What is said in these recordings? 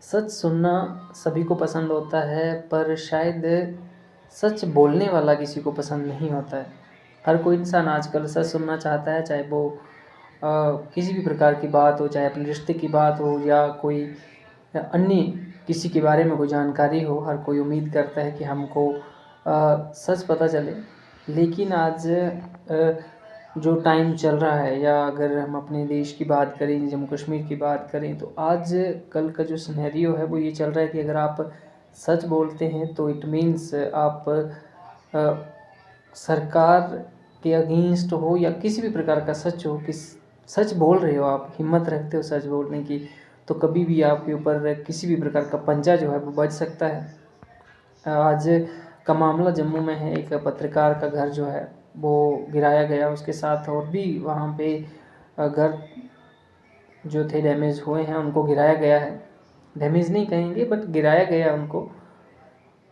सच सुनना सभी को पसंद होता है, पर शायद सच बोलने वाला किसी को पसंद नहीं होता है। हर कोई इंसान आजकल सच सुनना चाहता है, चाहे वो किसी भी प्रकार की बात हो, चाहे अपने रिश्ते की बात हो या कोई अन्य किसी के बारे में कोई जानकारी हो। हर कोई उम्मीद करता है कि हमको सच पता चले। लेकिन आज जो टाइम चल रहा है, या अगर हम अपने देश की बात करें, जम्मू कश्मीर की बात करें, तो आज कल का जो सिनेरियो है वो ये चल रहा है कि अगर आप सच बोलते हैं तो इट मीन्स आप सरकार के अगेंस्ट हो, या किसी भी प्रकार का सच हो, सच बोल रहे हो, आप हिम्मत रखते हो सच बोलने की, तो कभी भी आपके ऊपर किसी भी प्रकार का पंजा जो है वो बज सकता है। आज का मामला जम्मू में है। एक पत्रकार का घर जो है वो गिराया गया, उसके साथ और भी वहाँ पे घर जो थे डैमेज हुए हैं, उनको गिराया गया है। डैमेज नहीं कहेंगे, बट गिराया गया उनको।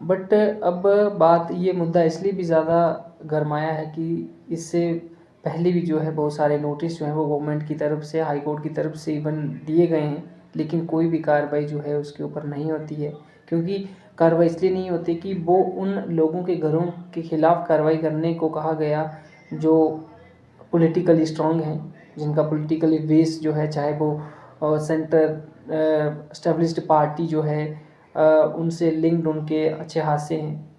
बट अब बात ये मुद्दा इसलिए भी ज़्यादा गरमाया है कि इससे पहले भी जो है बहुत सारे नोटिस जो है वो गवर्नमेंट की तरफ से, हाई कोर्ट की तरफ से इवन दिए गए हैं, लेकिन कोई भी कार्रवाई जो है उसके ऊपर नहीं होती है। क्योंकि कार्रवाई इसलिए नहीं होती कि वो उन लोगों के घरों के खिलाफ कार्रवाई करने को कहा गया जो पॉलिटिकली स्ट्रांग हैं, जिनका पॉलिटिकली बेस जो है, चाहे वो सेंटर एस्टेब्लिश्ड पार्टी जो है, उनसे लिंक्ड उनके अच्छे खासे हैं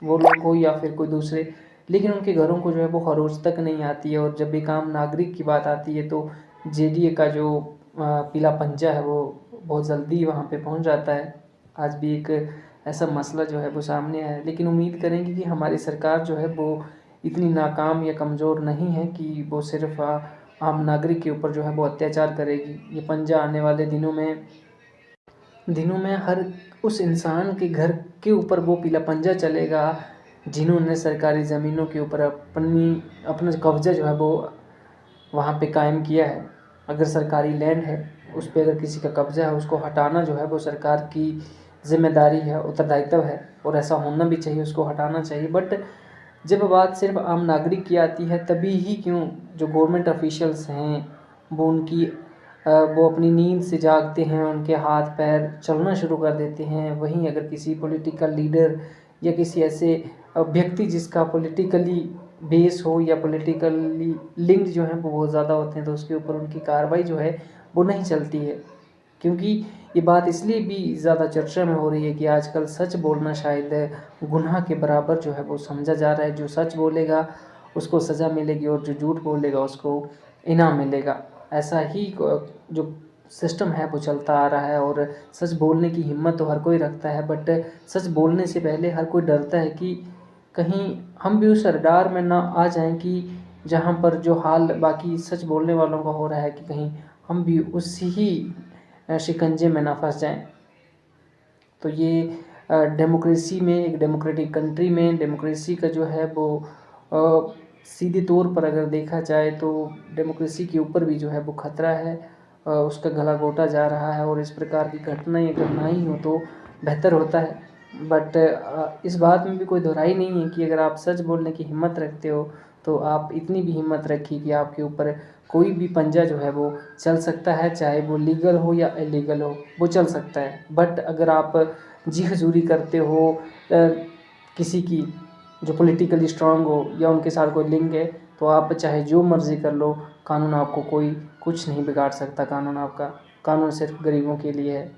वो लोग हो, या फिर कोई दूसरे। लेकिन उनके घरों को जो है वो खरोच तक नहीं आती है। और जब भी आम नागरिक की बात आती है तो जेडीए का जो पीला पंजा है वो बहुत जल्दी वहाँ पे पहुँच जाता है। आज भी एक ऐसा मसला जो है वो सामने आया है, लेकिन उम्मीद करेंगे कि हमारी सरकार जो है वो इतनी नाकाम या कमज़ोर नहीं है कि वो सिर्फ आम नागरिक के ऊपर जो है वो अत्याचार करेगी। ये पंजा आने वाले दिनों में हर उस इंसान के घर के ऊपर वो पीला पंजा चलेगा जिन्होंने सरकारी ज़मीनों के ऊपर अपना कब्जा जो है वो वहाँ पे कायम किया है। अगर सरकारी लैंड है, उस पे अगर किसी का कब्जा है, उसको हटाना जो है वो सरकार की जिम्मेदारी है, उत्तरदायित्व है, और ऐसा होना भी चाहिए, उसको हटाना चाहिए। बट जब बात सिर्फ आम नागरिक की आती है, तभी ही क्यों जो गवर्नमेंट ऑफिशियल्स हैं वो अपनी नींद से जागते हैं, उनके हाथ पैर चलना शुरू कर देते हैं। वहीं अगर किसी पॉलिटिकल लीडर या किसी ऐसे व्यक्ति जिसका पॉलिटिकली बेस हो या पॉलिटिकली लिंक्ड जो है वो बहुत ज़्यादा होते हैं, तो उसके ऊपर उनकी कार्रवाई जो है वो नहीं चलती है। क्योंकि ये बात इसलिए भी ज़्यादा चर्चा में हो रही है कि आजकल सच बोलना शायद गुनाह के बराबर जो है वो समझा जा रहा है। जो सच बोलेगा उसको सज़ा मिलेगी, और जो झूठ बोलेगा उसको इनाम मिलेगा। ऐसा ही जो सिस्टम है वो चलता आ रहा है। और सच बोलने की हिम्मत तो हर कोई रखता है, बट सच बोलने से पहले हर कोई डरता है कि कहीं हम भी उस रडार में ना आ जाएं कि जहाँ पर जो हाल बाकी सच बोलने वालों का हो रहा है, कि कहीं हम भी उसी ही शिकंजे में ना फंस जाएं। तो ये डेमोक्रेसी में, एक डेमोक्रेटिक कंट्री में डेमोक्रेसी का जो है वो सीधे तौर पर अगर देखा जाए तो डेमोक्रेसी के ऊपर भी जो है वो खतरा है। उसका गला घोटा जा रहा है, और इस प्रकार की घटनाएं अगर ना ही हो तो बेहतर होता है। बट इस बात में भी कोई दोहराई नहीं है कि अगर आप सच बोलने की हिम्मत रखते हो तो आप इतनी भी हिम्मत रखिए कि आपके ऊपर कोई भी पंजा जो है वो चल सकता है, चाहे वो लीगल हो या इलीगल हो, वो चल सकता है। बट अगर आप जी हजूरी करते हो किसी की जो पॉलिटिकली स्ट्रांग हो या उनके साथ कोई लिंक है, तो आप चाहे जो मर्ज़ी कर लो, कानून आपको कोई कुछ नहीं बिगाड़ सकता। कानून सिर्फ गरीबों के लिए है।